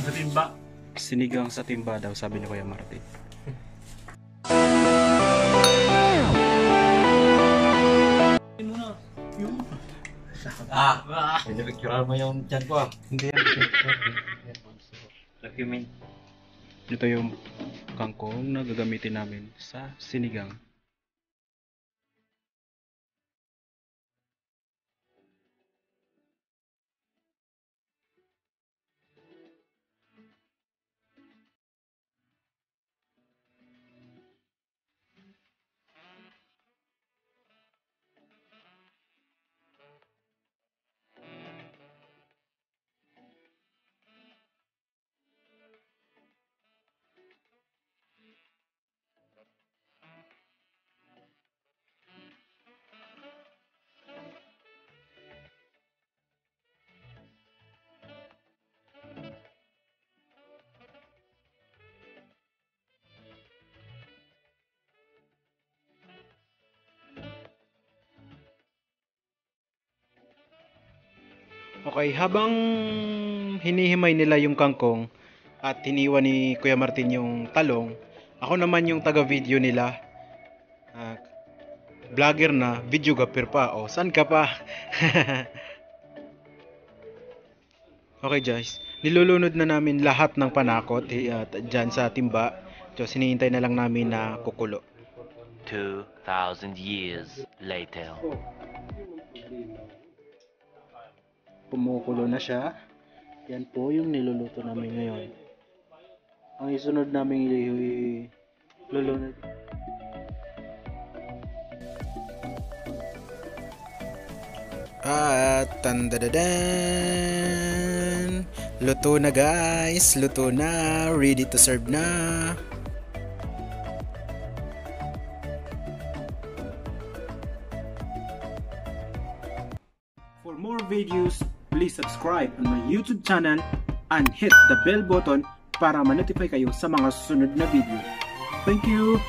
sa timba. Sinigang sa timba daw, sabi ni Kuya Martin. Pinipicturean mo yung tiyan ko ah. Hindi yan. Document. Ito yung kangkong na gagamitin namin sa sinigang. Okay, habang hinihimay nila yung kangkong at hiniwa ni Kuya Martin yung talong, ako naman yung taga-video nila. Vlogger na, videographer pa. O, saan ka pa? Okay guys, nilulunod na namin lahat ng panakot dyan sa timba. So, sinihintay na lang namin na kukulo. 2,000 years later. Kumukulo na siya. Yan po yung niluluto namin ngayon. Ang isunod namin ilulunod. At tandadadan, luto na guys, luto na, ready to serve na. For more videos, please subscribe on my YouTube channel and hit the bell button para ma-notify kayo sa mga susunod na video. Thank you!